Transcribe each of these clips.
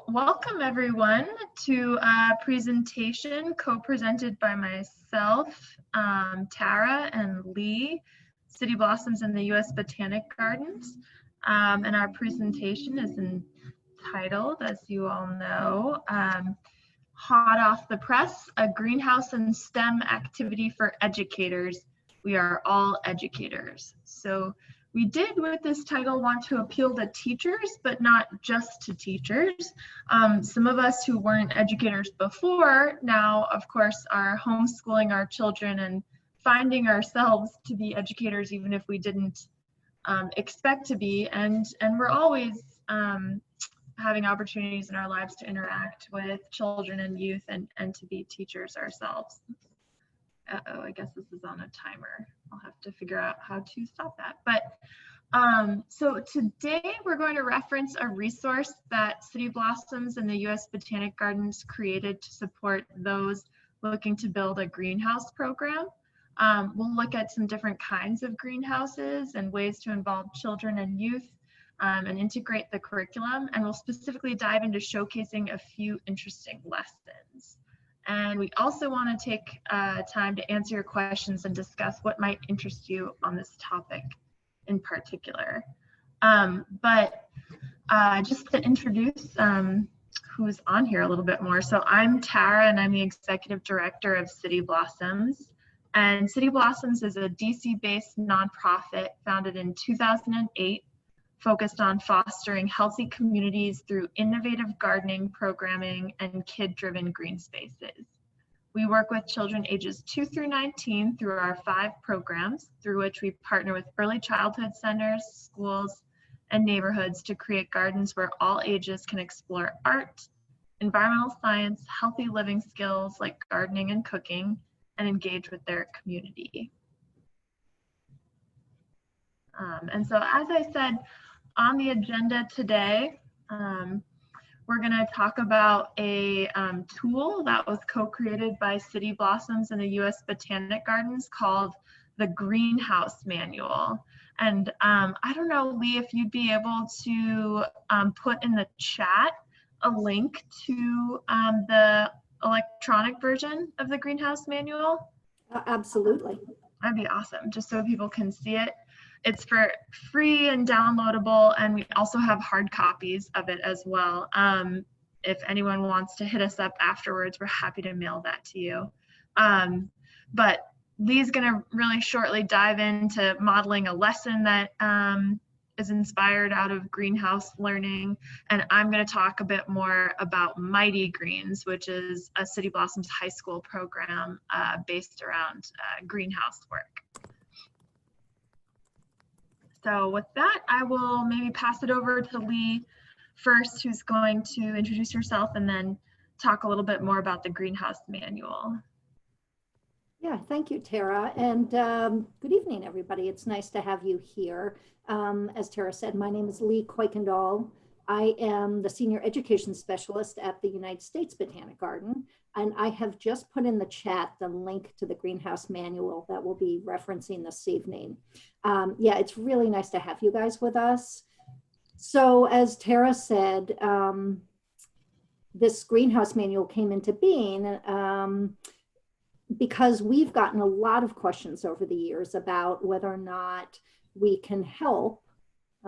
Welcome everyone to a presentation co-presented by myself, Tara and Lee, City Blossoms in the U.S. Botanic Gardens. And our presentation is entitled, as you all know, Hot Off the Press, a Greenhouse and STEM Activity for Educators. We are all educators. So we did with this title want to appeal to teachers, but not just to teachers. Some of us who weren't educators before now, of course, are homeschooling our children and finding ourselves to be educators, even if we didn't expect to be. And we're always having opportunities in our lives to interact with children and youth and to be teachers ourselves. Uh-oh, I guess this is on a timer. I'll have to figure out how to stop that. But so today we're going to reference a resource that City Blossoms and the U.S. Botanic Gardens created to support those looking to build a greenhouse program. We'll look at some different kinds of greenhouses and ways to involve children and youth and integrate the curriculum. And we'll specifically dive into showcasing a few interesting lessons. And we also want to take time to answer your questions and discuss what might interest you on this topic in particular. But just to introduce who's on here a little bit more. So I'm Tara and I'm the Executive Director of City Blossoms. And City Blossoms is a DC-based nonprofit founded in 2008, focused on fostering healthy communities through innovative gardening, programming, and kid-driven green spaces. We work with children ages 2 through 19 through our 5 programs, through which we partner with early childhood centers, schools, and neighborhoods to create gardens where all ages can explore art, environmental science, healthy living skills like gardening and cooking, and engage with their community. And so, as I said, on the agenda today, we're going to talk about a tool that was co-created by City Blossoms and the U.S. Botanic Gardens called the Greenhouse Manual. And I don't know, Lee, if you'd be able to put in the chat a link to the electronic version of the Greenhouse Manual. Absolutely. That'd be awesome, just so people can see it. It's for free and downloadable, and we also have hard copies of it as well. If anyone wants to hit us up afterwards, we're happy to mail that to you. But Lee's gonna really shortly dive into modeling a lesson that is inspired out of greenhouse learning. And I'm gonna talk a bit more about Mighty Greens, which is a City Blossoms high school program based around greenhouse work. So with that, I will maybe pass it over to Lee first, who's going to introduce herself and then talk a little bit more about the Greenhouse Manual. Yeah, thank you, Tara. And good evening, everybody. It's nice to have you here. As Tara said, my name is Lee Kuykendall. I am the Senior Education Specialist at the United States Botanic Garden. And I have just put in the chat the link to the Greenhouse Manual that we'll be referencing this evening. Yeah, it's really nice to have you guys with us. So as Tara said, this Greenhouse Manual came into being because we've gotten a lot of questions over the years about whether or not we can help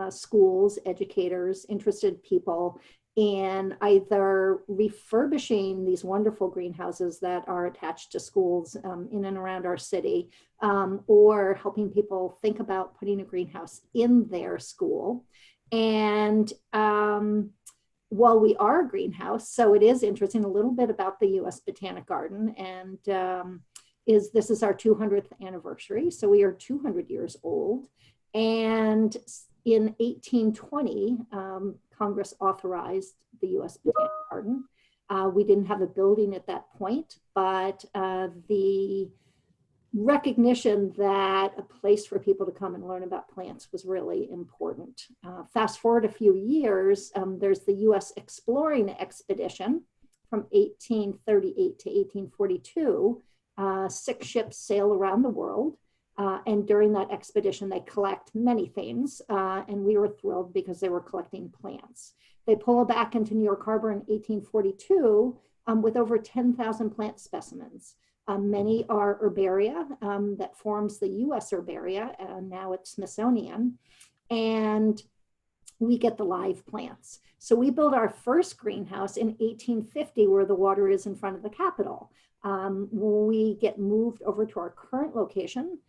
schools, educators, interested people in either refurbishing these wonderful greenhouses that are attached to schools in and around our city, or helping people think about putting a greenhouse in their school. And while we are a greenhouse, so it is interesting a little bit about the U.S. Botanic Garden, and this is our 200th anniversary. So we are 200 years old. And in 1820, Congress authorized the U.S. Botanic Garden. We didn't have a building at that point, but the recognition that a place for people to come and learn about plants was really important. Fast forward a few years, there's the U.S. Exploring Expedition from 1838 to 1842. 6 ships sail around the world. And during that expedition, they collect many things, and we were thrilled because they were collecting plants. They pull back into New York Harbor in 1842 with over 10,000 plant specimens. Many are herbaria that forms the U.S. herbaria, now it's Smithsonian, and we get the live plants. So we built our first greenhouse in 1850 where the water is in front of the Capitol. We get moved over to our current location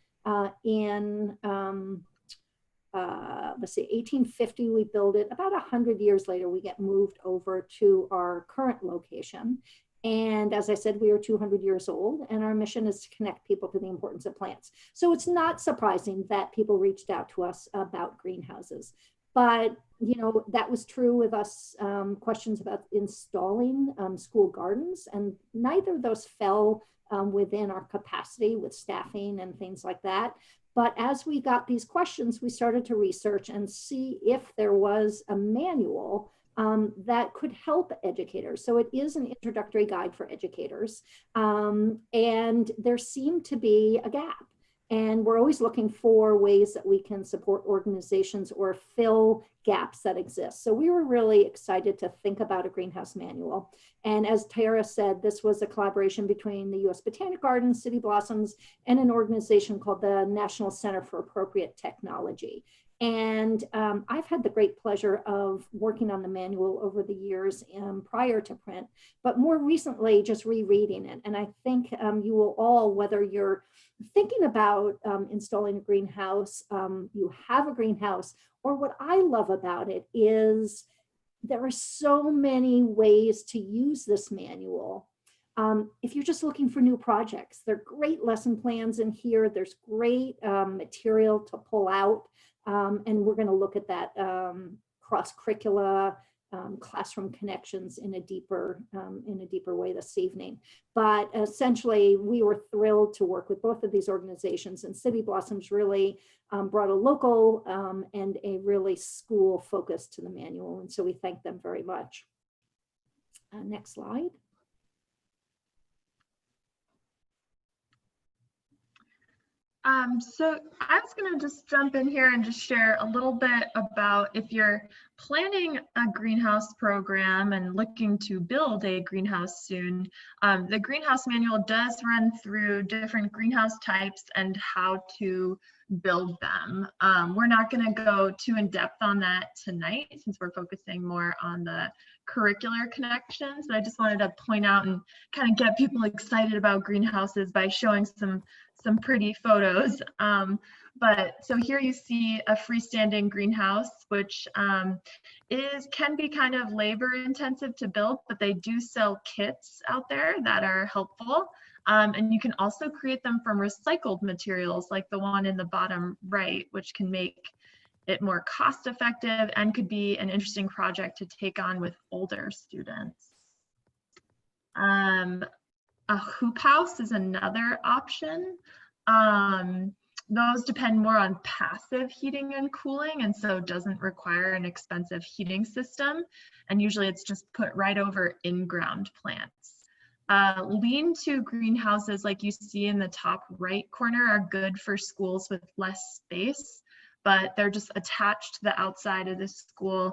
in, let's see, 1850 we build it. About 100 years later, we get moved over to our current location. And as I said, we are 200 years old, and our mission is to connect people to the importance of plants. So it's not surprising that people reached out to us about greenhouses. But, you know, that was true with us, questions about installing school gardens, and neither of those fell within our capacity with staffing and things like that. But as we got these questions, we started to research and see if there was a manual that could help educators. So it is an introductory guide for educators. And there seemed to be a gap. And we're always looking for ways that we can support organizations or fill gaps that exist. So we were really excited to think about a greenhouse manual. And as Tara said, this was a collaboration between the U.S. Botanic Gardens, City Blossoms, and an organization called the National Center for Appropriate Technology. And I've had the great pleasure of working on the manual over the years prior to print, but more recently just rereading it. And I think you will all, whether you're thinking about installing a greenhouse, you have a greenhouse, or what I love about it is there are so many ways to use this manual. If you're just looking for new projects, there are great lesson plans in here. There's great material to pull out. And we're going to look at that cross-curricula, classroom connections in a deeper way this evening. But essentially, we were thrilled to work with both of these organizations, and City Blossoms really brought a local and a really school focus to the manual. And so we thank them very much. Next slide. So I was going to just jump in here and just share a little bit about if you're planning a greenhouse program and looking to build a greenhouse soon. The greenhouse manual does run through different greenhouse types and how to build them. We're not going to go too in depth on that tonight since we're focusing more on the curricular connections, but I just wanted to point out and kind of get people excited about greenhouses by showing some pretty photos. But so here you see a freestanding greenhouse, which can be kind of labor intensive to build, but they do sell kits out there that are helpful. And you can also create them from recycled materials like the one in the bottom right, which can make it more cost effective and could be an interesting project to take on with older students. A hoop house is another option. Those depend more on passive heating and cooling, and so doesn't require an expensive heating system. And usually it's just put right over in-ground plants. Lean-to greenhouses like you see in the top right corner are good for schools with less space, but they're just attached to the outside of the school,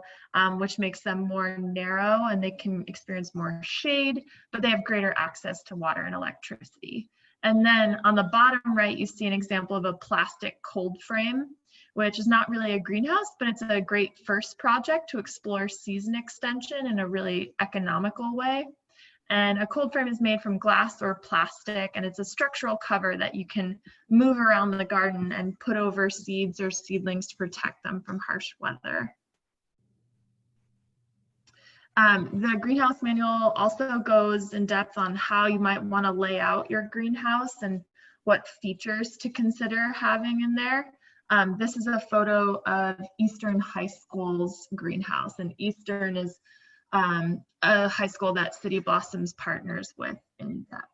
which makes them more narrow and they can experience more shade, but they have greater access to water and electricity. And then on the bottom right, you see an example of a plastic cold frame, which is not really a greenhouse, but it's a great first project to explore season extension in a really economical way. And a cold frame is made from glass or plastic, and it's a structural cover that you can move around the garden and put over seeds or seedlings to protect them from harsh weather. The greenhouse manual also goes in depth on how you might want to lay out your greenhouse and what features to consider having in there. This is a photo of Eastern High School's greenhouse, and Eastern is a high school that City Blossoms partners with in depth.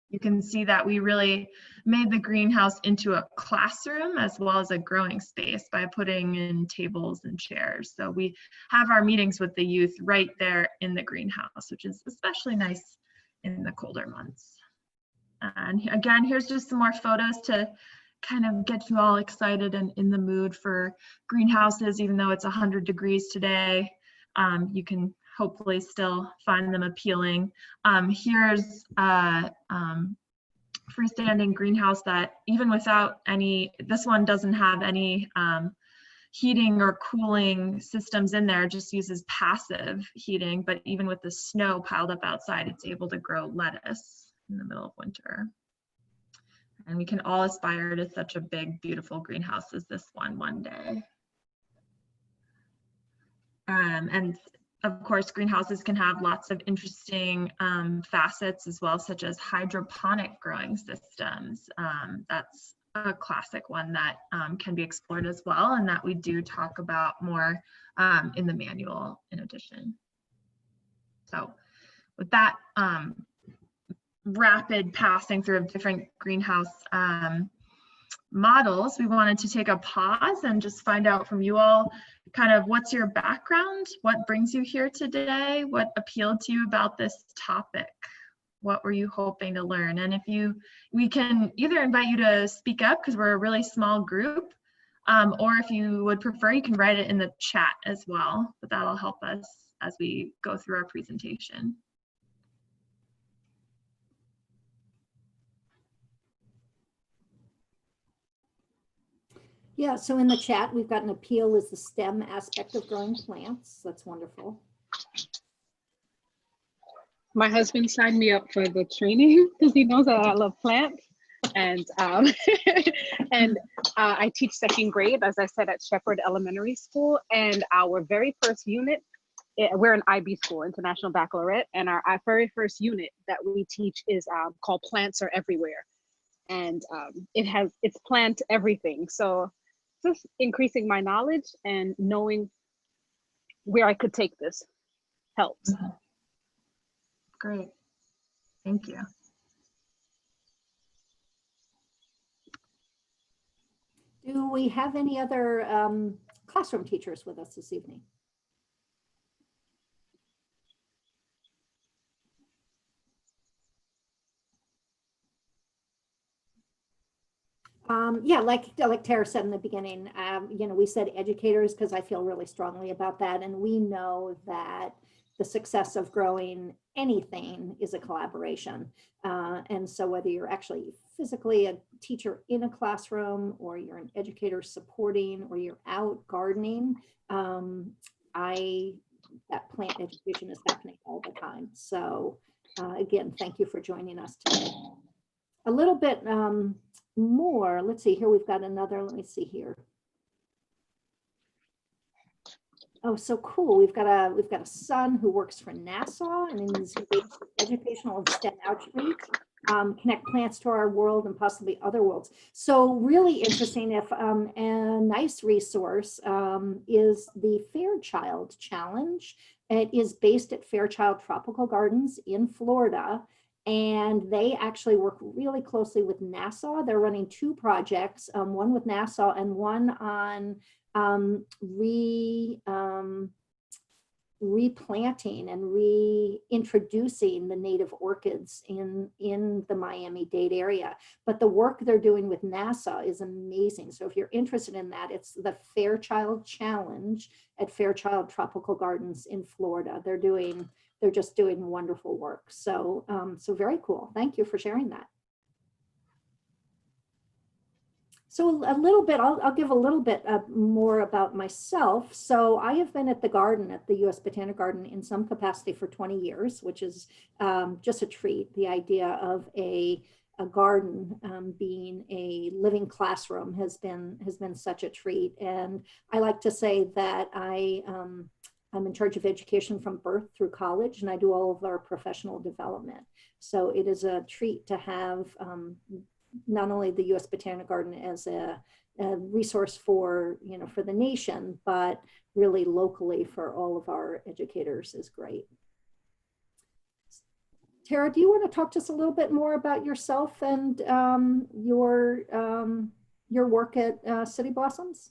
You can see that we really made the greenhouse into a classroom as well as a growing space by putting in tables and chairs. So we have our meetings with the youth right there in the greenhouse, which is especially nice in the colder months. And again, here's just some more photos to kind of get you all excited and in the mood for greenhouses, even though it's 100 degrees today. You can hopefully still find them appealing. Here's a freestanding greenhouse that even without any, this one doesn't have any heating or cooling systems in there, just uses passive heating, but even with the snow piled up outside, it's able to grow lettuce in the middle of winter. And we can all aspire to such a big, beautiful greenhouse as this one day. And of course, greenhouses can have lots of interesting facets as well, such as hydroponic growing systems. That's a classic one that can be explored as well, and that we do talk about more in the manual in addition. So with that rapid passing through of different greenhouse models, we wanted to take a pause and just find out from you all kind of what's your background, what brings you here today, what appealed to you about this topic, what were you hoping to learn? And if we can either invite you to speak up because we're a really small group, or if you would prefer, you can write it in the chat as well, but that'll help us as we go through our presentation. Yeah, so in the chat, we've got an appeal is the STEM aspect of growing plants. That's wonderful. My husband signed me up for the training because he knows that I love plants. And I teach second grade, as I said, at Shepherd Elementary School. And our very first unit, we're an IB school, International Baccalaureate. And our very first unit that we teach is called Plants Are Everywhere. And it's plant everything. So just increasing my knowledge and knowing where I could take this helps. Great, thank you. Do we have any other classroom teachers with us this evening? Yeah, like Tara said in the beginning, we said educators because I feel really strongly about that. And we know that the success of growing anything is a collaboration. And so whether you're actually physically a teacher in a classroom or you're an educator supporting or you're out gardening, that plant education is happening all the time. So again, thank you for joining us today. A little bit more, let's see here, we've got another, let me see here. Oh, so cool. We've got a son who works for NASA and is engaged with educational and STEM outreach, connect plants to our world and possibly other worlds. So really interesting. If a nice resource is the Fairchild Challenge. It is based at Fairchild Tropical Gardens in Florida. And they actually work really closely with NASA. They're running two projects, one with NASA and one on replanting and reintroducing the native orchids in the Miami-Dade area. But the work they're doing with NASA is amazing. So if you're interested in that, it's the Fairchild Challenge at Fairchild Tropical Gardens in Florida. They're just doing wonderful work. So, so very cool. Thank you for sharing that. So a little bit, I'll give a little bit more about myself. So I have been at the garden, at the U.S. Botanic Garden in some capacity for 20 years, which is just a treat. The idea of a garden being a living classroom has been such a treat. And I like to say that I'm in charge of education from birth through college, and I do all of our professional development. So it is a treat to have not only the U.S. Botanic Garden as a resource for the nation, but really locally for all of our educators is great. Tara, do you want to talk to us a little bit more about yourself and your work at City Blossoms?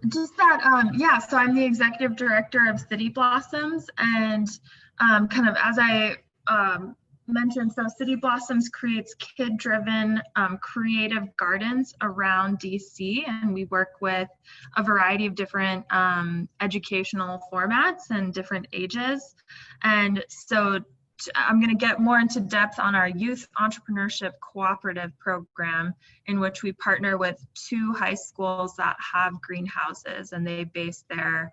Just that, yeah, so I'm the executive director of City Blossoms, and kind of as I mentioned, so City Blossoms creates kid-driven creative gardens around DC, and we work with a variety of different educational formats and different ages. And so I'm going to get more into depth on our Youth Entrepreneurship Cooperative program, in which we partner with 2 high schools that have greenhouses, and they base their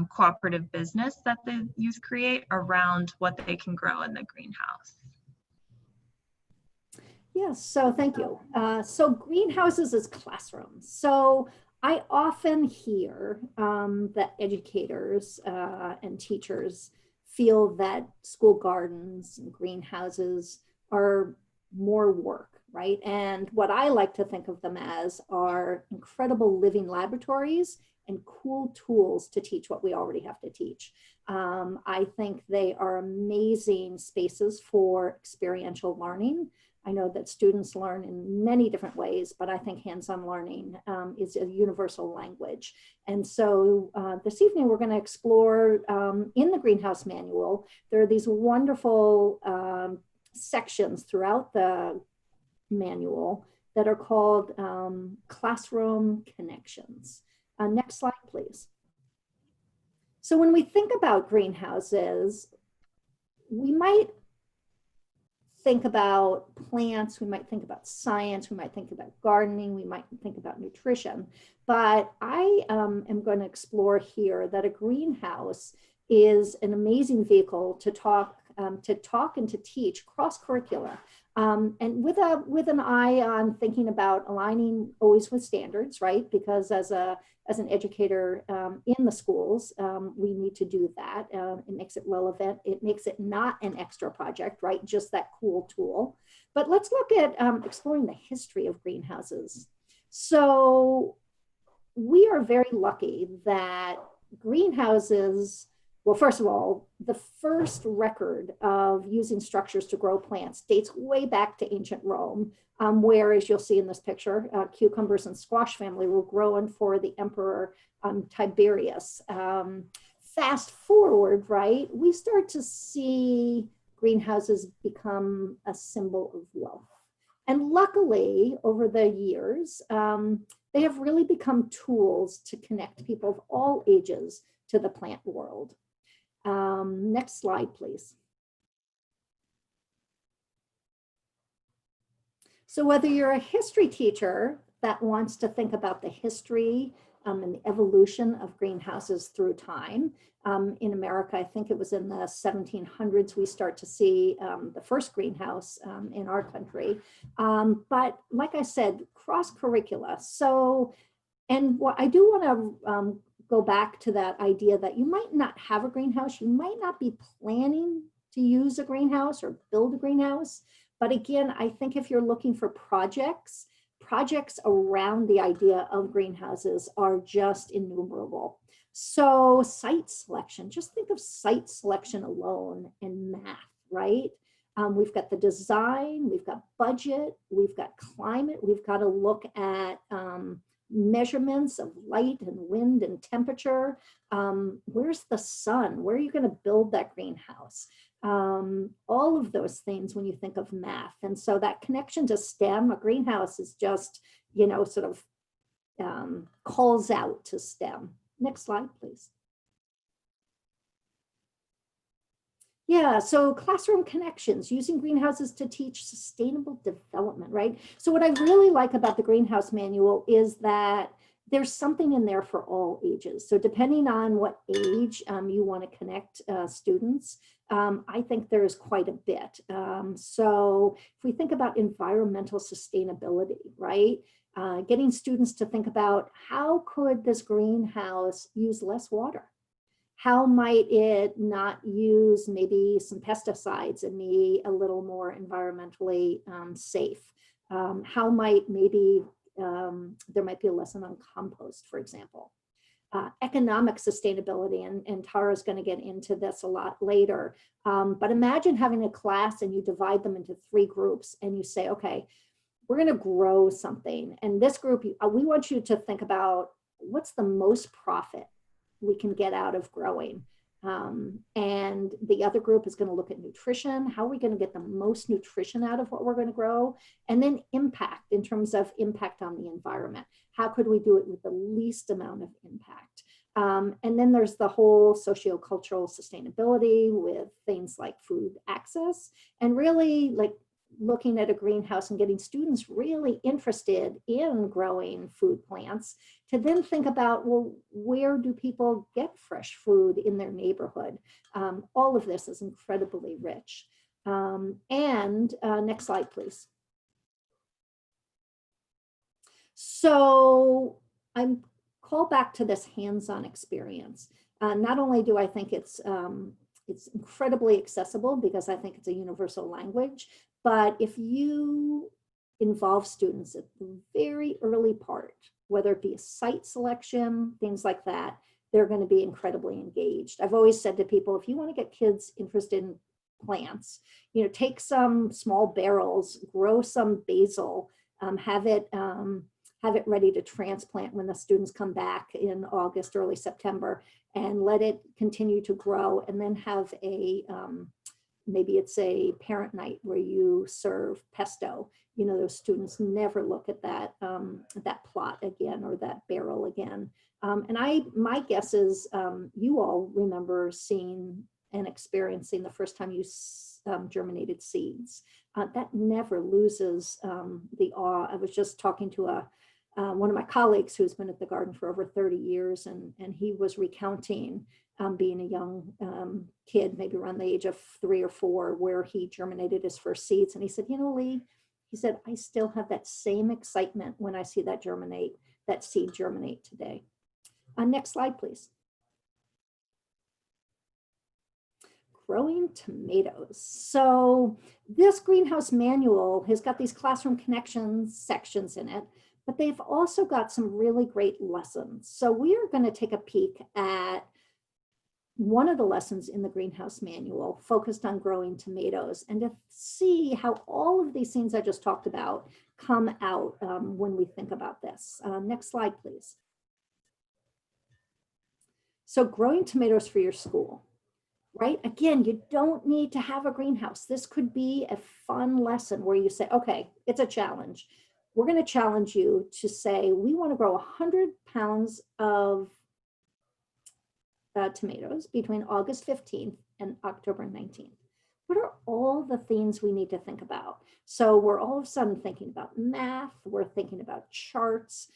cooperative business that the youth create around what they can grow in the greenhouse. Yes, so thank you. So greenhouses as classrooms. So I often hear that educators and teachers feel that school gardens and greenhouses are more work, right? And what I like to think of them as are incredible living laboratories and cool tools to teach what we already have to teach. I think they are amazing spaces for experiential learning. I know that students learn in many different ways, but I think hands-on learning is a universal language. And so this evening we're going to explore in the Greenhouse Manual, there are these wonderful sections throughout the manual that are called classroom connections. Next slide, please. So when we think about greenhouses, we might think about plants, we might think about science, we might think about gardening, we might think about nutrition. But I am going to explore here that a greenhouse is an amazing vehicle to talk and to teach cross-curricular. And with an eye on thinking about aligning always with standards, right? Because as an educator in the schools, we need to do that. It makes it relevant. It makes it not an extra project, right? Just that cool tool. But let's look at exploring the history of greenhouses. So we are very lucky that greenhouses, well, first of all, the first record of using structures to grow plants dates way back to ancient Rome, where, as you'll see in this picture, cucumbers and squash family were grown for the emperor Tiberius. Fast forward, right, we start to see greenhouses become a symbol of wealth. And luckily, over the years, they have really become tools to connect people of all ages to the plant world. Next slide, please. So whether you're a history teacher that wants to think about the history and the evolution of greenhouses through time, in America, I think it was in the 1700s, we start to see the first greenhouse in our country. But like I said, cross-curricula. So, and what I do want to go back to that idea that you might not have a greenhouse, you might not be planning to use a greenhouse or build a greenhouse. But again, I think if you're looking for projects around the idea of greenhouses are just innumerable. So site selection, just think of site selection alone and math, right? We've got the design, we've got budget, we've got climate, we've got to look at measurements of light and wind and temperature. Where's the sun? Where are you going to build that greenhouse? All of those things when you think of math. And so that connection to STEM, a greenhouse is just, you know, sort of calls out to STEM. Next slide, please. Yeah, so classroom connections, using greenhouses to teach sustainable development, right? So what I really like about the Greenhouse Manual is that there's something in there for all ages. So depending on what age you want to connect students, I think there is quite a bit. So if we think about environmental sustainability, right? Getting students to think about how could this greenhouse use less water? How might it not use maybe some pesticides and be a little more environmentally safe? How might maybe there might be a lesson on compost, for example. Economic sustainability, and Tara's going to get into this a lot later. But imagine having a class and you divide them into 3 groups and you say, okay, we're going to grow something. And this group, we want you to think about what's the most profit we can get out of growing. And the other group is going to look at nutrition. How are we going to get the most nutrition out of what we're going to grow? And then impact, in terms of impact on the environment. How could we do it with the least amount of impact? And then there's the whole sociocultural sustainability with things like food access, and really like looking at a greenhouse and getting students really interested in growing food plants, to then think about, well, where do people get fresh food in their neighborhood? All of this is incredibly rich. Next slide, please. So I'm call back to this hands-on experience. Not only do I think it's incredibly accessible because I think it's a universal language, but if you involve students at the very early part, whether it be a site selection, things like that, they're going to be incredibly engaged. I've always said to people, if you want to get kids interested in plants, take some small barrels, grow some basil, have it ready to transplant when the students come back in August, early September, and let it continue to grow, and then have a, maybe it's a parent night where you serve pesto. Those students never look at that, that plot again or that barrel again. My guess is you all remember seeing and experiencing the first time you germinated seeds. That never loses the awe. I was just talking to one of my colleagues who's been at the garden for over 30 years, and he was recounting being a young kid, maybe around the age of 3 or 4, where he germinated his first seeds. And he said, Lee, he said, I still have that same excitement when I see that seed germinate today. Next slide, please. Growing tomatoes. So this greenhouse manual has got these classroom connections sections in it, but they've also got some really great lessons. So we are going to take a peek at one of the lessons in the greenhouse manual focused on growing tomatoes, and to see how all of these things I just talked about come out when we think about this. Next slide, please. So growing tomatoes for your school, right? Again, you don't need to have a greenhouse. This could be a fun lesson where you say, okay, it's a challenge. We're going to challenge you to say, we want to grow 100 pounds of tomatoes between August 15th and October 19th. What are all the things we need to think about? So we're all of a sudden thinking about math, we're thinking about charts.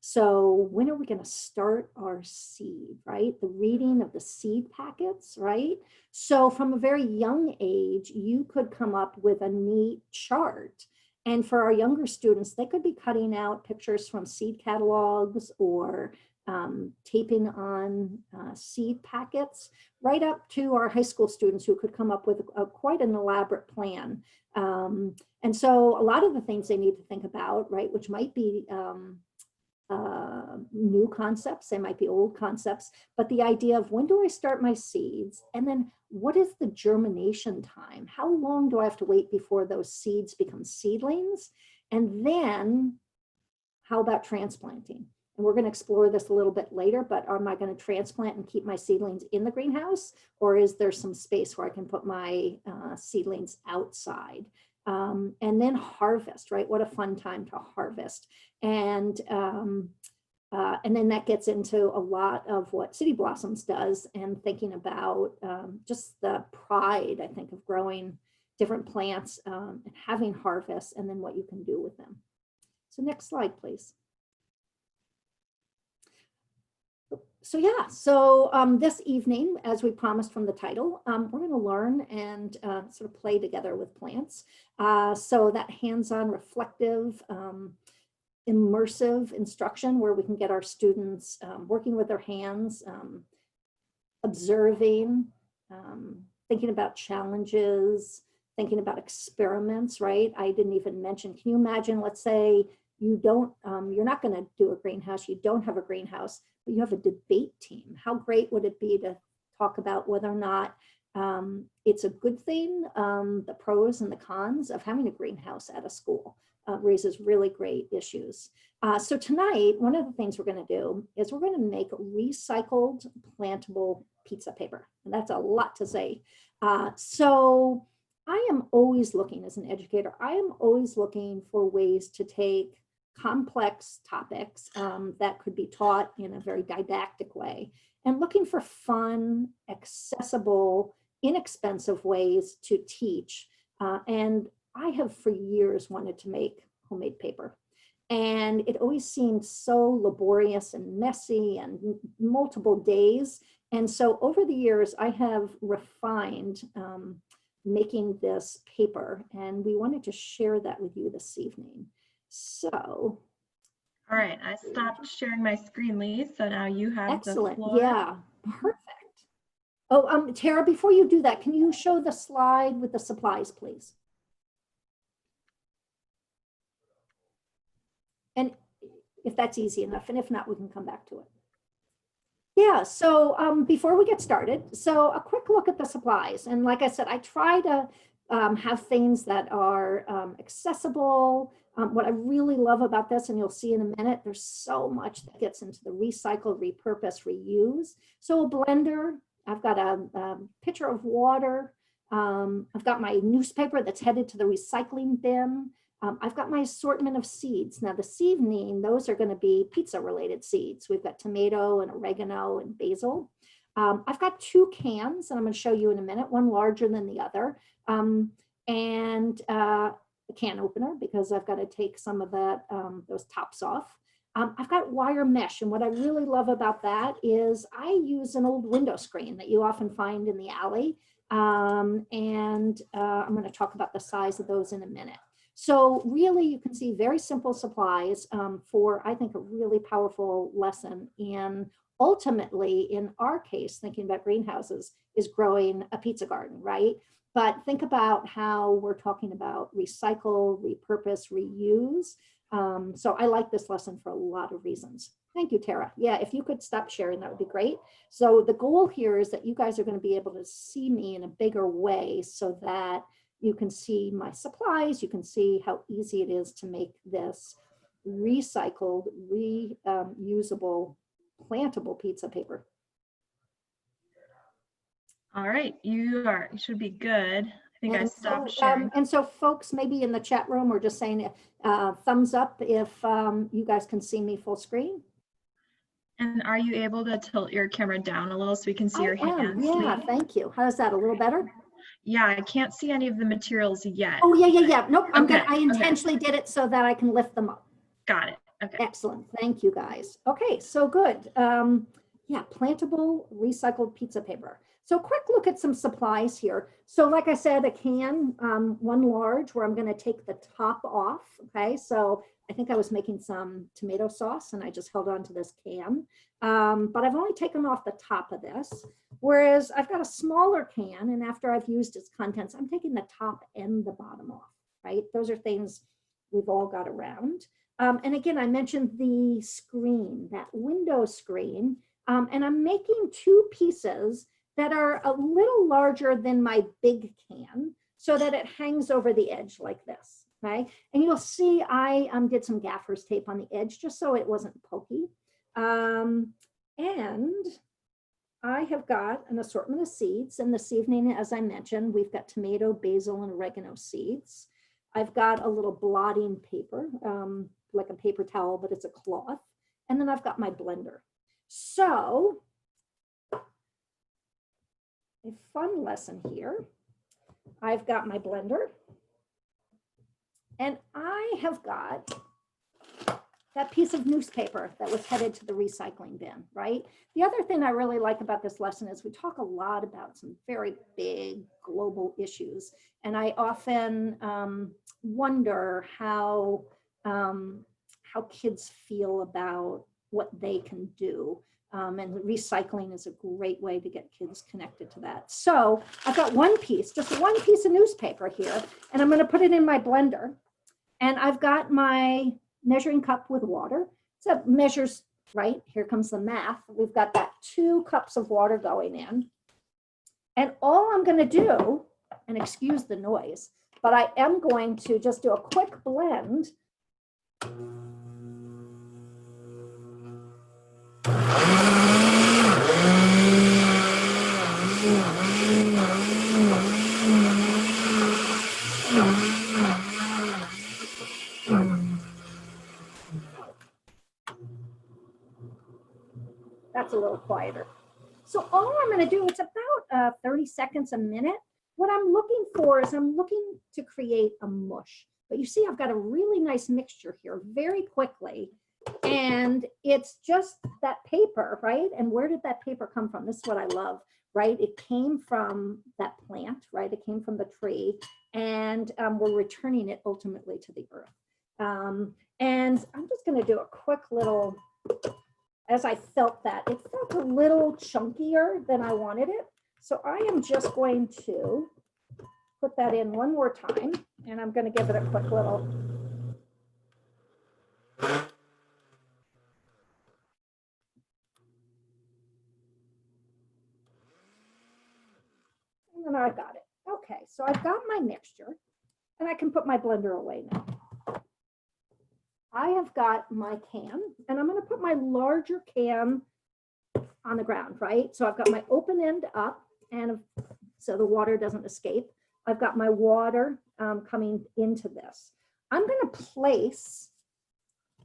So when are we going to start our seed, right? The reading of the seed packets, right? So from a very young age, you could come up with a neat chart. And for our younger students, they could be cutting out pictures from seed catalogs or taping on seed packets, right up to our high school students who could come up with quite an elaborate plan. And so a lot of the things they need to think about, right, which might be new concepts, they might be old concepts, but the idea of when do I start my seeds? And then what is the germination time? How long do I have to wait before those seeds become seedlings? And then how about transplanting? And we're going to explore this a little bit later, but am I going to transplant and keep my seedlings in the greenhouse? Or is there some space where I can put my seedlings outside? And then harvest, right? What a fun time to harvest. And then that gets into a lot of what City Blossoms does, and thinking about just the pride, I think, of growing different plants and having harvests, and then what you can do with them. So next slide, please. So yeah, so this evening, as we promised from the title, we're going to learn and sort of play together with plants. So that hands-on, reflective, immersive instruction where we can get our students working with their hands, observing, thinking about challenges, thinking about experiments, right? I didn't even mention, can you imagine, let's say you don't, you're not going to do a greenhouse, you don't have a greenhouse, but you have a debate team. How great would it be to talk about whether or not it's a good thing, the pros and the cons of having a greenhouse at a school? raises really great issues. So tonight, one of the things we're going to do is we're going to make recycled plantable pizza paper. And that's a lot to say. So I am always looking, as an educator, I am always looking for ways to take complex topics that could be taught in a very didactic way, and looking for fun, accessible, inexpensive ways to teach. And I have for years wanted to make homemade paper. And it always seemed so laborious and messy and multiple days. And so over the years, I have refined making this paper, and we wanted to share that with you this evening. So. All right, I stopped sharing my screen, Lee, so now you have Excellent. the floor. Yeah, perfect. Oh, Tara, before you do that, can you show the slide with the supplies, please? And if that's easy enough, and if not, we can come back to it. Yeah, so before we get started, so a quick look at the supplies. And like I said, I try to have things that are accessible. What I really love about this, and you'll see in a minute, there's so much that gets into the recycle, repurpose, reuse. So a blender, I've got a pitcher of water. I've got my newspaper that's headed to the recycling bin. I've got my assortment of seeds. Now this evening, those are going to be pizza related seeds. We've got tomato and oregano and basil. I've got 2 cans, and I'm going to show you in a minute, one larger than the other. And a can opener, because I've got to take some of that, those tops off. I've got wire mesh, and what I really love about that is I use an old window screen that you often find in the alley. I'm going to talk about the size of those in a minute. So really, you can see very simple supplies for, I think, a really powerful lesson. And ultimately, in our case, thinking about greenhouses, is growing a pizza garden, right? But think about how we're talking about recycle, repurpose, reuse. So I like this lesson for a lot of reasons. Thank you, Tara. Yeah, if you could stop sharing, that would be great. So the goal here is that you guys are going to be able to see me in a bigger way, so that you can see my supplies, you can see how easy it is to make this recycled, reusable, plantable pizza paper. All right, you should be good. I think I stopped so, sharing. And so folks, maybe in the chat room, we're just saying thumbs up if you guys can see me full screen. And are you able to tilt your camera down a little so we can see your hands? Yeah, Lee? thank you. How's that? A little better? Yeah, I can't see any of the materials yet. Oh, yeah. Nope, I'm Okay, good. I intentionally did it so that I can lift them up. Got it. Okay. Excellent. Thank you, guys. Okay, so good. Yeah, plantable recycled pizza paper. So quick look at some supplies here. So like I said, a can, one large, where I'm going to take the top off. Okay, so I think I was making some tomato sauce and I just held on to this can. But I've only taken off the top of this. Whereas I've got a smaller can, and after I've used its contents, I'm taking the top and the bottom off, right? Those are things we've all got around. And again, I mentioned the screen, that window screen, and I'm making 2 pieces that are a little larger than my big can, so that it hangs over the edge like this, okay? And you'll see I did some gaffer's tape on the edge just so it wasn't pokey. And I have got an assortment of seeds, and this evening, as I mentioned, we've got tomato, basil, and oregano seeds. I've got a little blotting paper, like a paper towel, but it's a cloth. And then I've got my blender. So a fun lesson here. I've got my blender, and I have got that piece of newspaper that was headed to the recycling bin, right? The other thing I really like about this lesson is we talk a lot about some very big global issues. And I often wonder how kids feel about what they can do. And recycling is a great way to get kids connected to that. So I've got just one piece of newspaper here, and I'm going to put it in my blender. And I've got my measuring cup with water. So it measures, right? Here comes the math. We've got that 2 cups of water going in. And all I'm going to do, and excuse the noise, but I am going to just do a quick blend. That's a little quieter. So all I'm going to do, it's about 30 seconds a minute. What I'm looking for is I'm looking to create a mush. But you see, I've got a really nice mixture here very quickly. And it's just that paper, right? And where did that paper come from? This is what I love, right? It came from that plant, right? It came from the tree. And we're returning it ultimately to the earth. And I'm just going to do a quick little, as I felt that, it felt a little chunkier than I wanted it. So I am just going to put that in one more time, and I'm going to give it a quick little. And then I got it. Okay, so I've got my mixture, and I can put my blender away now. I have got my can, and I'm going to put my larger can on the ground, right? So I've got my open end up, and so the water doesn't escape. I've got my water coming into this. I'm going to place,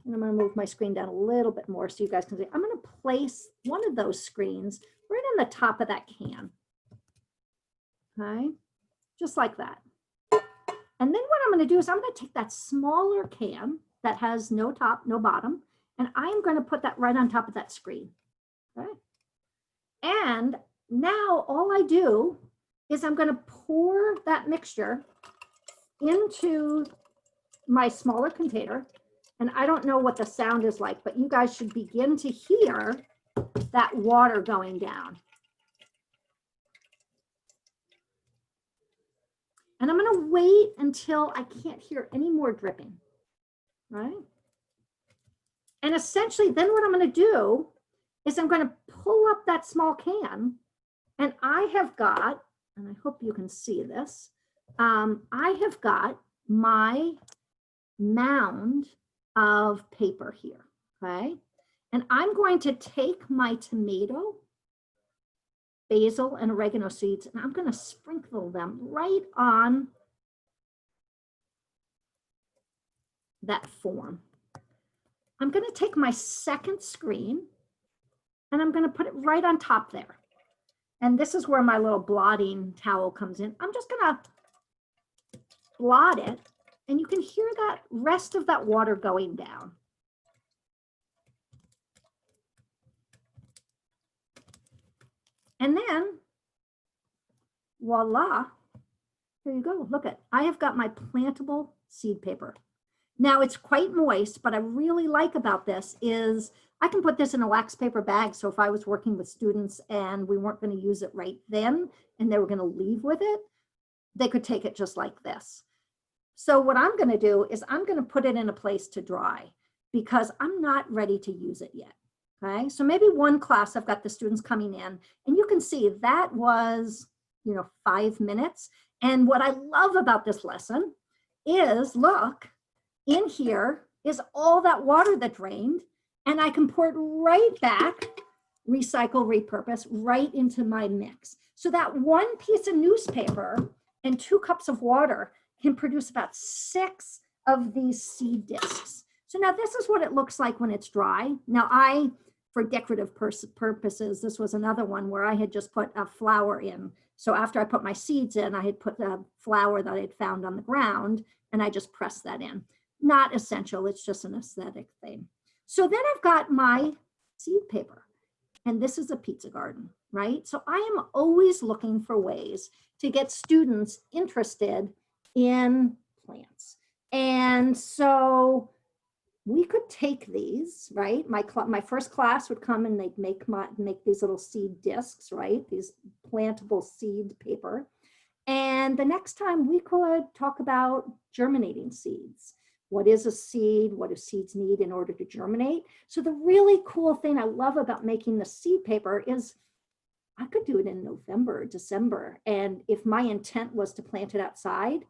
and I'm going to move my screen down a little bit more so you guys can see. I'm going to place one of those screens right on the top of that can. Okay, just like that. And then what I'm going to do is I'm going to take that smaller can that has no top, no bottom, and I'm going to put that right on top of that screen. Okay. And now all I do is I'm going to pour that mixture into my smaller container. And I don't know what the sound is like, but you guys should begin to hear that water going down. And I'm going to wait until I can't hear any more dripping, right? And essentially then what I'm going to do is I'm going to pull up that small can, and I have got, and I hope you can see this, I have got my mound of paper here, okay? And I'm going to take my tomato, basil, and oregano seeds, and I'm going to sprinkle them right on that form. I'm going to take my second screen, and I'm going to put it right on top there. And this is where my little blotting towel comes in. I'm just going to blot it, and you can hear that rest of that water going down. And then, voila, there you go. Look at, I have got my plantable seed paper. Now it's quite moist, but I really like about this is I can put this in a wax paper bag. So if I was working with students and we weren't going to use it right then, and they were going to leave with it, they could take it just like this. So what I'm going to do is I'm going to put it in a place to dry because I'm not ready to use it yet. Okay, so maybe one class I've got the students coming in, and you can see that was, 5 minutes. And what I love about this lesson is, look, in here is all that water that drained, and I can pour it right back, recycle, repurpose, right into my mix. So that one piece of newspaper and 2 cups of water can produce about 6 of these seed discs. So now this is what it looks like when it's dry. Now for decorative purposes, this was another one where I had just put a flower in. So after I put my seeds in, I had put the flower that I had found on the ground, and I just pressed that in. Not essential, it's just an aesthetic thing. So then I've got my seed paper, and this is a pizza garden, right? So I am always looking for ways to get students interested in plants. And so we could take these, right? My first class would come and they'd make these little seed discs, right? These plantable seed paper. And the next time we could talk about germinating seeds. What is a seed? What do seeds need in order to germinate? So the really cool thing I love about making the seed paper is I could do it in November, December. And if my intent was to plant it outside,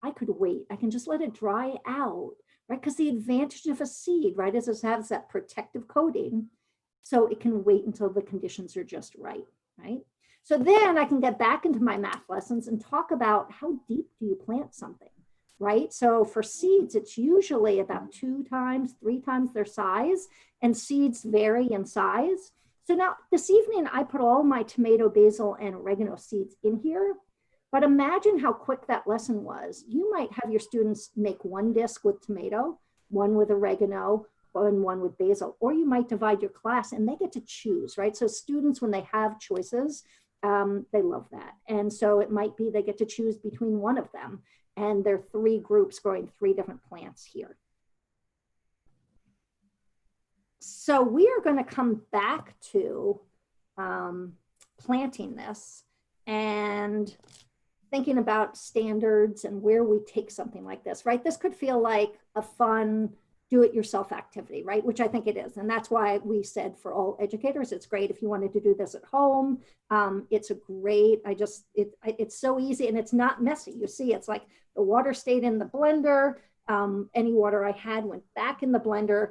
I could wait. I can just let it dry out, right? Because the advantage of a seed, right, is it has that protective coating, so it can wait until the conditions are just right, right? So then I can get back into my math lessons and talk about how deep do you plant something, right? So for seeds, it's usually about 2 times, 3 times their size, and seeds vary in size. So now this evening, I put all my tomato, basil, and oregano seeds in here. But imagine how quick that lesson was. You might have your students make 1 disc with tomato, 1 with oregano, and 1 with basil, or you might divide your class and they get to choose, right? So students, when they have choices, they love that. And so it might be they get to choose between 1 of them, and there are 3 groups growing 3 different plants here. So we are going to come back to planting this and thinking about standards and where we take something like this, right? This could feel like a fun do-it-yourself activity, right? Which I think it is. And that's why we said for all educators, it's great if you wanted to do this at home. It's a great, it's so easy and it's not messy. You see, it's like the water stayed in the blender. Any water I had went back in the blender,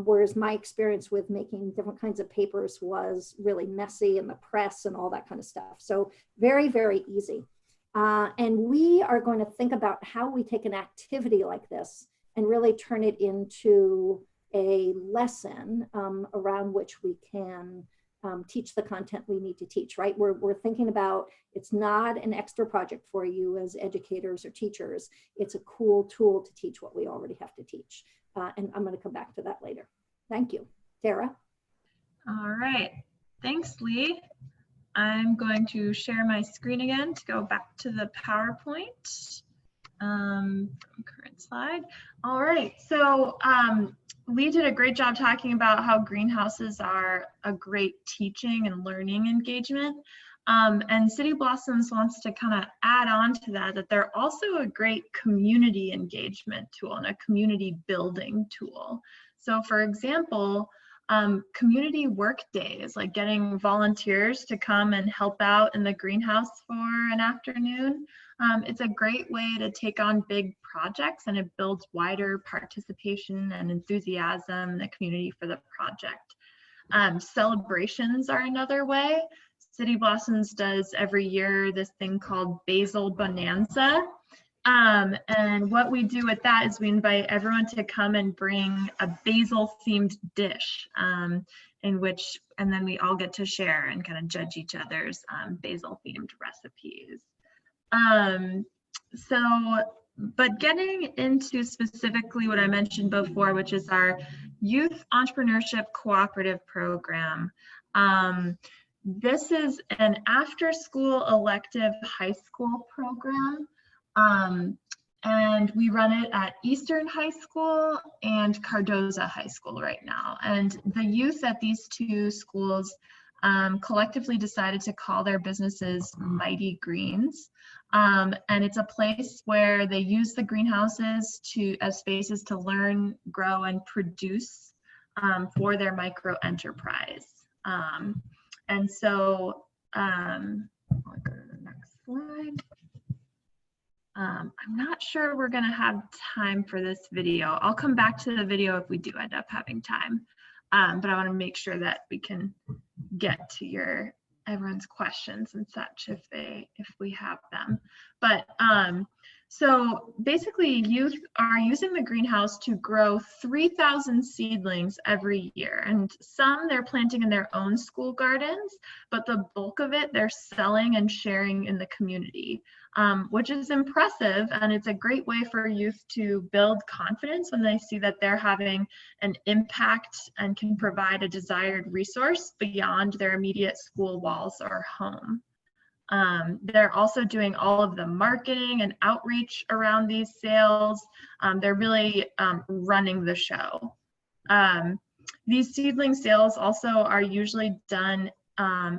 whereas my experience with making different kinds of papers was really messy in the press and all that kind of stuff. So very, very easy. And we are going to think about how we take an activity like this and really turn it into a lesson around which we can teach the content we need to teach, right? We're thinking about, it's not an extra project for you as educators or teachers. It's a cool tool to teach what we already have to teach. And I'm going to come back to that later. Thank you. Tara? All right. Thanks, Lee. I'm going to share my screen again to go back to the PowerPoint. Current slide. All right, so Lee did a great job talking about how greenhouses are a great teaching and learning engagement. And City Blossoms wants to kind of add on to that, that they're also a great community engagement tool and a community building tool. So for example, community work days, like getting volunteers to come and help out in the greenhouse for an afternoon. It's a great way to take on big projects, and it builds wider participation and enthusiasm in the community for the project. Celebrations are another way. City Blossoms does every year this thing called Basil Bonanza. And what we do with that is we invite everyone to come and bring a basil themed dish, and then we all get to share and kind of judge each other's basil themed recipes. But getting into specifically what I mentioned before, which is our Youth Entrepreneurship Cooperative Program. This is an after-school elective high school program. And we run it at Eastern High School and Cardoza High School right now. And the youth at these 2 schools collectively decided to call their businesses Mighty Greens. And it's a place where they use the greenhouses as spaces to learn, grow, and produce for their micro enterprise. And so I'll go to the next slide. I'm not sure we're going to have time for this video. I'll come back to the video if we do end up having time. But I want to make sure that we can get to everyone's questions and such if we have them. But so basically, youth are using the greenhouse to grow 3,000 seedlings every year, and some they're planting in their own school gardens, but the bulk of it they're selling and sharing in the community, which is impressive, and it's a great way for youth to build confidence when they see that they're having an impact and can provide a desired resource beyond their immediate school walls or home. They're also doing all of the marketing and outreach around these sales. They're really running the show. These seedling sales also are usually done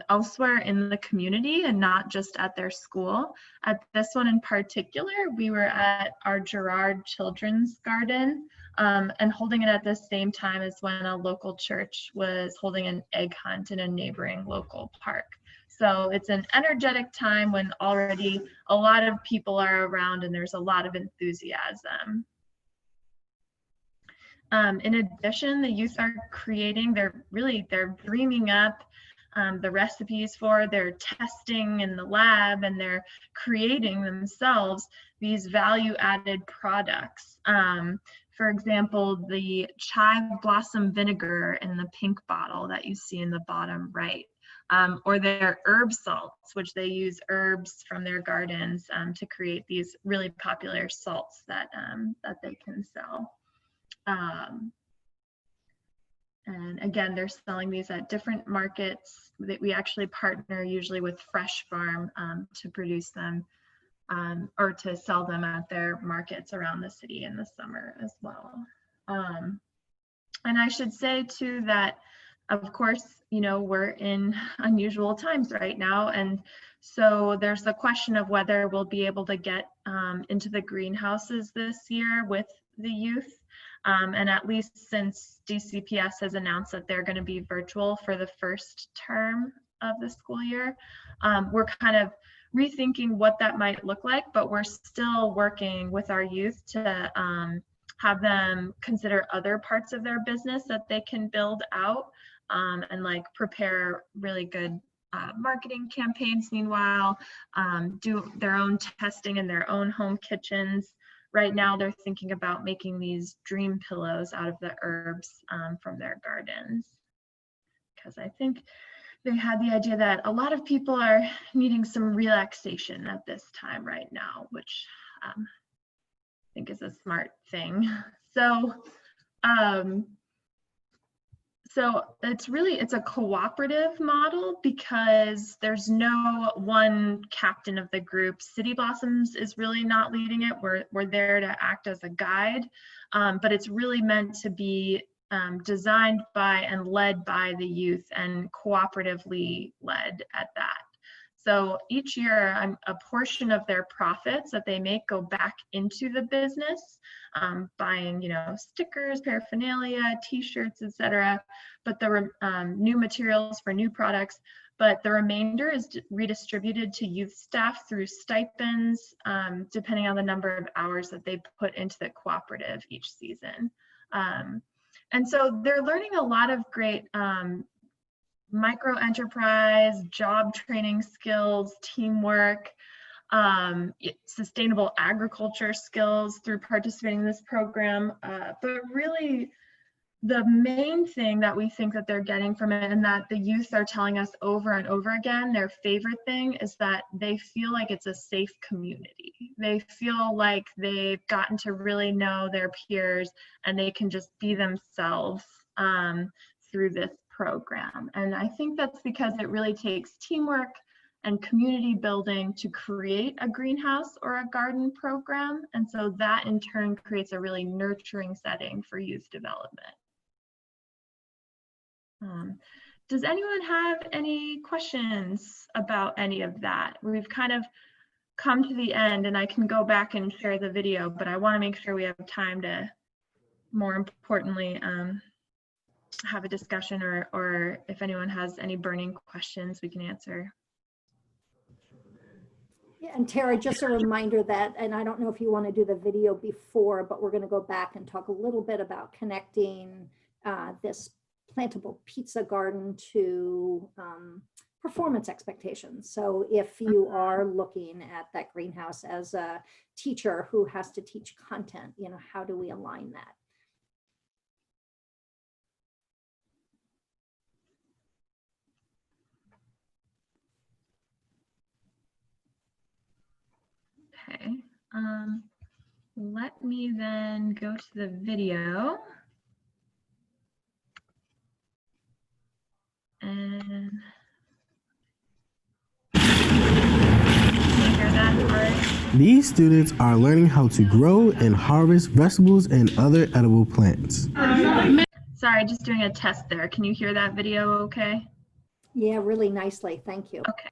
elsewhere in the community and not just at their school. At this one in particular, we were at our Girard Children's Garden and holding it at the same time as when a local church was holding an egg hunt in a neighboring local park. So it's an energetic time when already a lot of people are around and there's a lot of enthusiasm. In addition, the youth are creating, they're dreaming up the recipes for, they're testing in the lab, and they're creating themselves these value-added products. For example, the chive blossom vinegar in the pink bottle that you see in the bottom right, or their herb salts, which they use herbs from their gardens to create these really popular salts that they can sell. And again, they're selling these at different markets. That we actually partner usually with Fresh Farm to produce them or to sell them at their markets around the city in the summer as well. And I should say too that, of course, you know, we're in unusual times right now. And so there's the question of whether we'll be able to get into the greenhouses this year with the youth. And at least since DCPS has announced that they're going to be virtual for the first term of the school year, we're kind of rethinking what that might look like, but we're still working with our youth to have them consider other parts of their business that they can build out and like prepare really good marketing campaigns meanwhile, do their own testing in their own home kitchens. Right now, they're thinking about making these dream pillows out of the herbs from their gardens. Because I think they had the idea that a lot of people are needing some relaxation at this time right now, which I think is a smart thing. So, it's a cooperative model because there's no one captain of the group. City Blossoms is really not leading it. We're there to act as a guide, but it's really meant to be designed by and led by the youth and cooperatively led at that. So each year, a portion of their profits that they make go back into the business, buying, you know, stickers, paraphernalia, T-shirts, etc. But the new materials for new products. But the remainder is redistributed to youth staff through stipends, depending on the number of hours that they put into the cooperative each season. And so they're learning a lot of great micro enterprise, job training skills, teamwork, sustainable agriculture skills through participating in this program. But really, the main thing that we think that they're getting from it, and that the youth are telling us over and over again, their favorite thing is that they feel like it's a safe community. They feel like they've gotten to really know their peers and they can just be themselves through this program. And I think that's because it really takes teamwork and community building to create a greenhouse or a garden program. And so that in turn creates a really nurturing setting for youth development. Does anyone have any questions about any of that? We've kind of come to the end and I can go back and share the video, but I want to make sure we have time to, more importantly, have a discussion, or if anyone has any burning questions we can answer. Yeah, and Tara, just a reminder that, and I don't know if you want to do the video before, but we're going to go back and talk a little bit about connecting this plantable pizza garden to performance expectations. So if you are looking at that greenhouse as a teacher who has to teach content, you know, how do we align that? Okay, let me then go to the video. And hear that part? These students are learning how to grow and harvest vegetables and other edible plants. Sorry, just doing a test there. Can you hear that video okay? Yeah, really nicely. Thank you. Okay.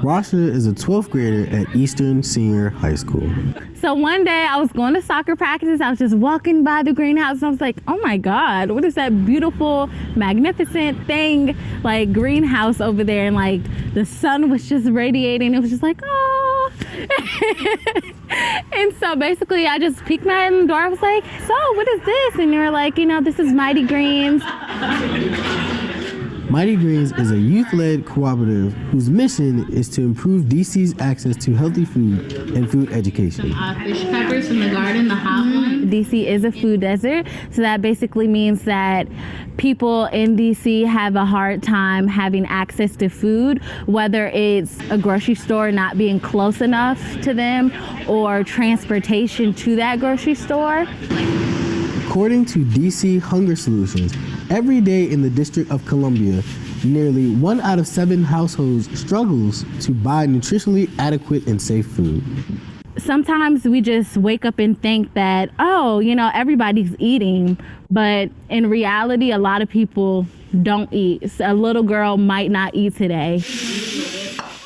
Rasha is a 12th grader at Eastern Senior High School. So one day I was going to soccer practice. I was just walking by the greenhouse and I was like, oh my God, what is that beautiful, magnificent thing, like greenhouse over there? And like the sun was just radiating. It was just like, oh. And so basically I just peeked my head in the door. I was like, so what is this? And they were like, this is Mighty Greens. Mighty Greens is a youth-led cooperative whose mission is to improve DC's access to healthy food and food education. Fish peppers from the garden, the hot one. DC is a food desert, so that basically means that people in DC have a hard time having access to food, whether it's a grocery store not being close enough to them or transportation to that grocery store. According to DC Hunger Solutions, every day in the District of Columbia, nearly 1 out of 7 households struggles to buy nutritionally adequate and safe food. Sometimes we just wake up and think that, everybody's eating, but in reality, a lot of people don't eat. So a little girl might not eat today.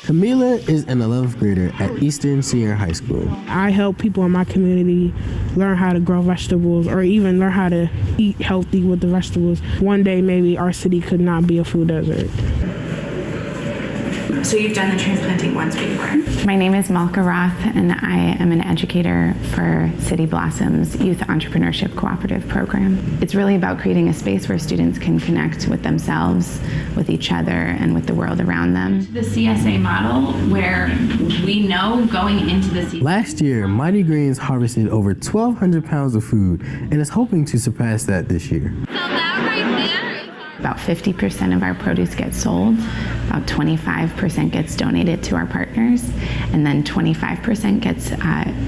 Camila is an 11th grader at Eastern Senior High School. I help people in my community learn how to grow vegetables or even learn how to eat healthy with the vegetables. One day, maybe our city could not be a food desert. So you've done the transplanting once before. My name is Malka Roth, and I am an educator for City Blossom's Youth Entrepreneurship Cooperative Program. It's really about creating a space where students can connect with themselves, with each other, and with the world around them. The CSA model, where we know going into the season. Last year, Mighty Greens harvested over 1,200 pounds of food and is hoping to surpass that this year. So that right there is About 50% of our produce gets sold, about 25% gets donated to our partners, and then 25% gets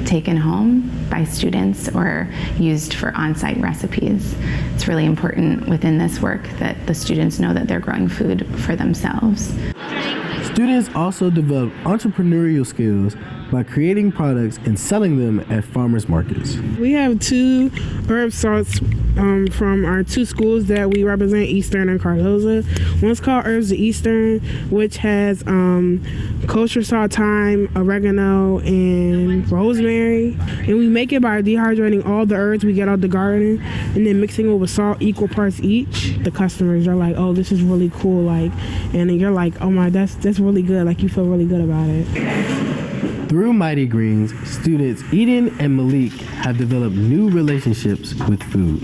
taken home by students or used for on-site recipes. It's really important within this work that the students know that they're growing food for themselves. Students also develop entrepreneurial skills by creating products and selling them at farmers markets. We have 2 herb salts from our 2 schools that we represent, Eastern and Cardozo. One's called Herbs of Eastern, which has kosher salt, thyme, oregano, and rosemary. And we make it by dehydrating all the herbs we get out the garden and then mixing it with salt equal parts each. The customers are like, oh, this is really cool. And you're like, oh my, that's really good. You feel really good about it. Through Mighty Greens, students Eden and Malik have developed new relationships with food.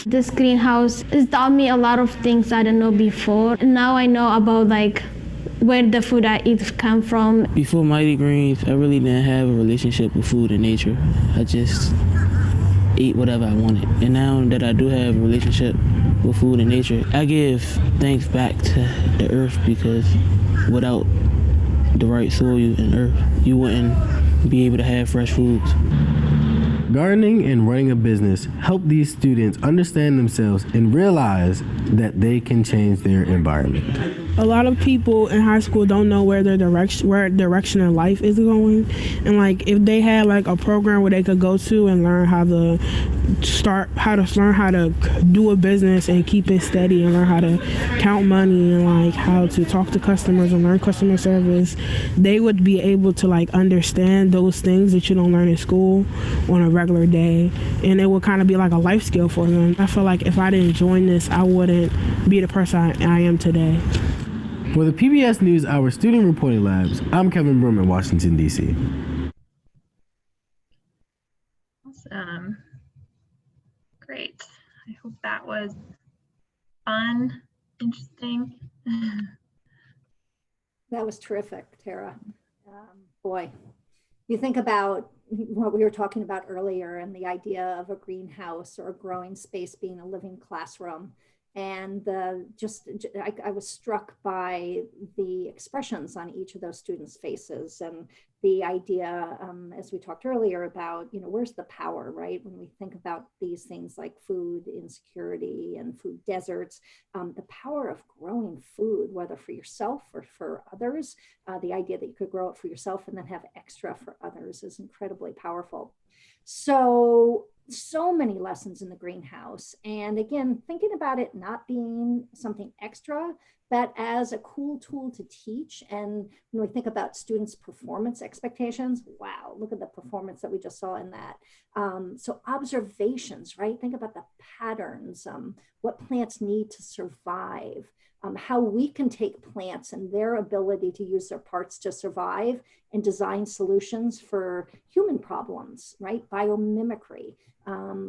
This greenhouse has taught me a lot of things I didn't know before. Now I know about where the food I eat come from. Before Mighty Greens, I really didn't have a relationship with food and nature. I just ate whatever I wanted. And now that I do have a relationship with food and nature, I give thanks back to the earth, because without the right soil and earth, you wouldn't be able to have fresh foods. Gardening and running a business help these students understand themselves and realize that they can change their environment. A lot of people in high school don't know where direction in life is going, and if they had a program where they could go to and learn how to do a business and keep it steady, and learn how to count money, and how to talk to customers and learn customer service, they would be able to understand those things that you don't learn in school on a regular day, and it would kind of be like a life skill for them. I feel like if I didn't join this, I wouldn't be the person I am today. For the PBS NewsHour Student Reporting Labs, I'm Kevin Broom in Washington, D.C. Awesome. Great. I hope that was fun, interesting. That was terrific, Tara. Boy, you think about what we were talking about earlier and the idea of a greenhouse or a growing space being a living classroom. And I was struck by the expressions on each of those students' faces, and the idea, as we talked earlier about, where's the power, right? When we think about these things like food insecurity and food deserts, the power of growing food, whether for yourself or for others, the idea that you could grow it for yourself and then have extra for others is incredibly powerful. So many lessons in the greenhouse. And again, thinking about it not being something extra, but as a cool tool to teach. And when we think about students' performance expectations, wow, look at the performance that we just saw in that. So observations, right? Think about the patterns, what plants need to survive, how we can take plants and their ability to use their parts to survive and design solutions for human problems, right? Biomimicry.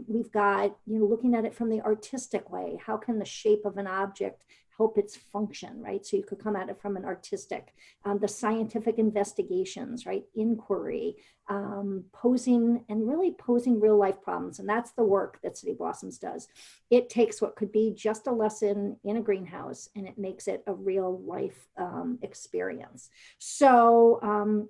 We've got, looking at it from the artistic way. How can the shape of an object help its function, right? So you could come at it from an artistic, the scientific investigations, right? Inquiry, posing real life problems. And that's the work that City Blossoms does. It takes what could be just a lesson in a greenhouse and it makes it a real life experience. So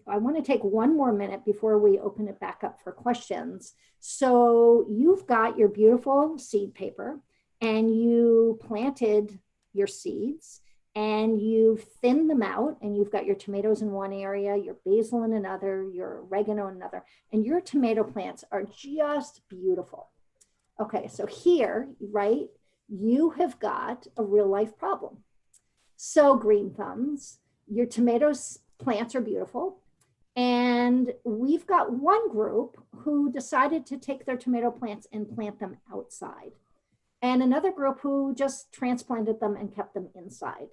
I want to take one more minute before we open it back up for questions. So you've got your beautiful seed paper and you planted your seeds and you've thinned them out, and you've got your tomatoes in one area, your basil in another, your oregano in another, and your tomato plants are just beautiful. Okay, so here, right, you have got a real life problem. So green thumbs, your tomatoes plants are beautiful, and we've got one group who decided to take their tomato plants and plant them outside, and another group who just transplanted them and kept them inside.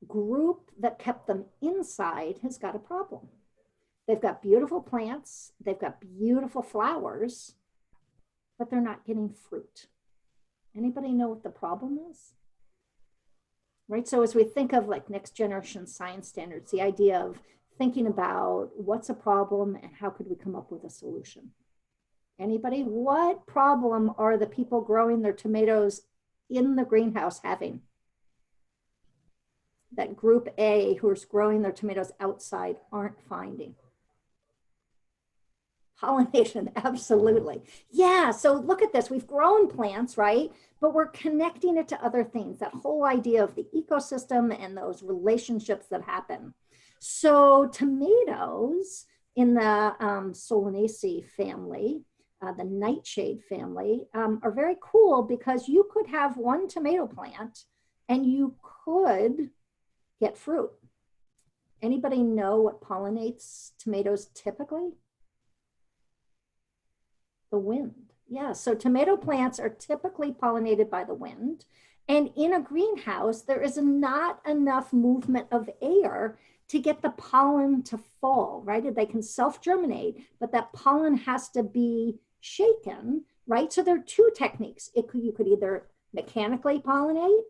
Group that kept them inside has got a problem. They've got beautiful plants, they've got beautiful flowers, but they're not getting fruit. Anybody know what the problem is? Right, so as we think of like next generation science standards, the idea of thinking about what's a problem and how could we come up with a solution? Anybody? What problem are the people growing their tomatoes in the greenhouse having? That group A who's growing their tomatoes outside aren't finding? Pollination, absolutely. Yeah, so look at this. We've grown plants, right? But we're connecting it to other things, that whole idea of the ecosystem and those relationships that happen. So tomatoes in the Solanaceae family, the nightshade family, are very cool because you could have one tomato plant and you could get fruit. Anybody know what pollinates tomatoes typically? The wind. Yeah, so tomato plants are typically pollinated by the wind. And in a greenhouse, there is not enough movement of air to get the pollen to fall, right? They can self-germinate, but that pollen has to be shaken, right? So there are two techniques. You could either mechanically pollinate,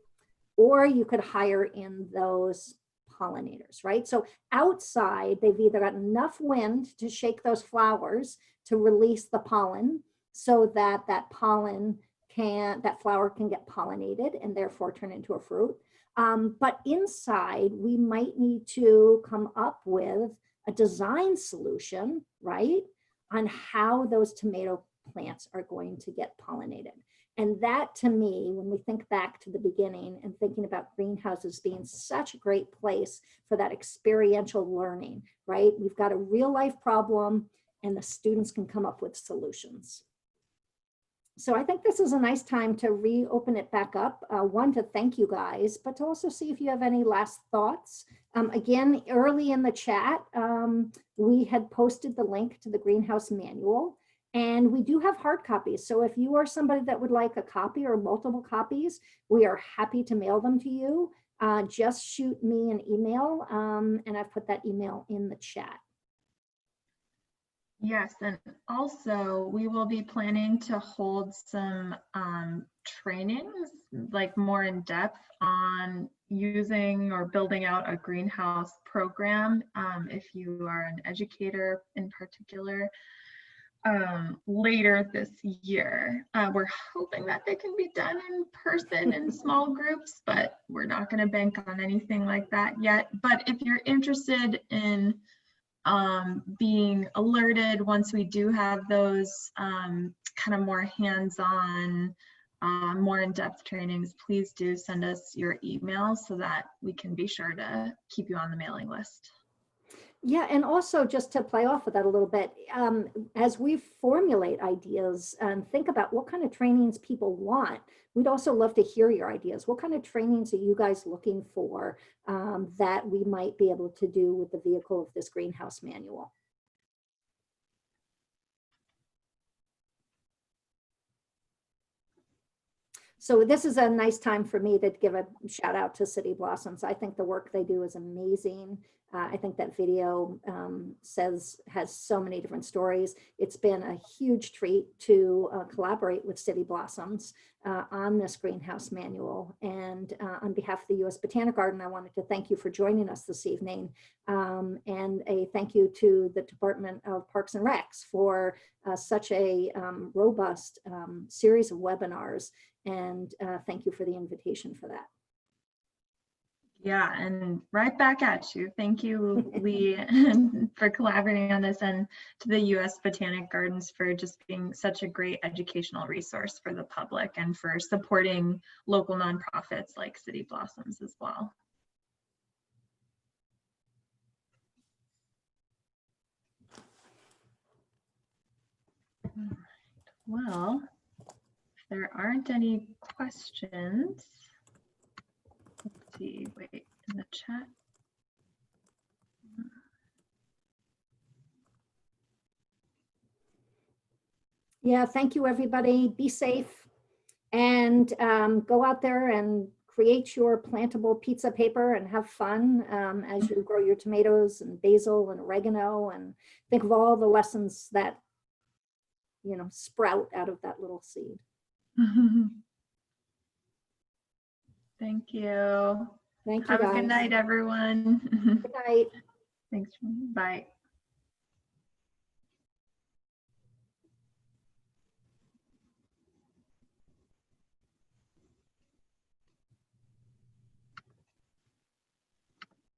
or you could hire in those pollinators, right? So outside, they've either got enough wind to shake those flowers to release the pollen so that that flower can get pollinated and therefore turn into a fruit. But inside, we might need to come up with a design solution, right, on how those tomato plants are going to get pollinated. And that, to me, when we think back to the beginning and thinking about greenhouses being such a great place for that experiential learning, right? We've got a real life problem and the students can come up with solutions. So I think this is a nice time to reopen it back up. One, to thank you guys, but to also see if you have any last thoughts. Again, early in the chat, we had posted the link to the greenhouse manual. And we do have hard copies. So if you are somebody that would like a copy or multiple copies, we are happy to mail them to you. Just shoot me an email, and I've put that email in the chat. Yes, and also we will be planning to hold some trainings, like more in depth on using or building out a greenhouse program. If you are an educator in particular, later this year. We're hoping that they can be done in person in small groups, but we're not going to bank on anything like that yet. But if you're interested in being alerted once we do have those kind of more hands-on, more in-depth trainings, please do send us your email so that we can be sure to keep you on the mailing list. Yeah, and also just to play off of that a little bit, as we formulate ideas and think about what kind of trainings people want, we'd also love to hear your ideas. What kind of trainings are you guys looking for that we might be able to do with the vehicle of this greenhouse manual? So this is a nice time for me to give a shout out to City Blossoms. I think the work they do is amazing. I think that video has so many different stories. It's been a huge treat to collaborate with City Blossoms on this greenhouse manual. And on behalf of the U.S. Botanic Garden, I wanted to thank you for joining us this evening. And a thank you to the Department of Parks and Recs for such a robust series of webinars. And thank you for the invitation for that. Yeah, and right back at you. Thank you, Lee, for collaborating on this, and to the U.S. Botanic Gardens for just being such a great educational resource for the public and for supporting local nonprofits like City Blossoms as well. Well, if there aren't any questions, let's see, wait, in the chat. Yeah, thank you, everybody. Be safe and go out there and create your plantable pizza paper and have fun as you grow your tomatoes and basil and oregano, and think of all the lessons that, you know, sprout out of that little seed. Thank you. Thank you, Have guys. a good night, everyone. Good night. Thanks. Bye.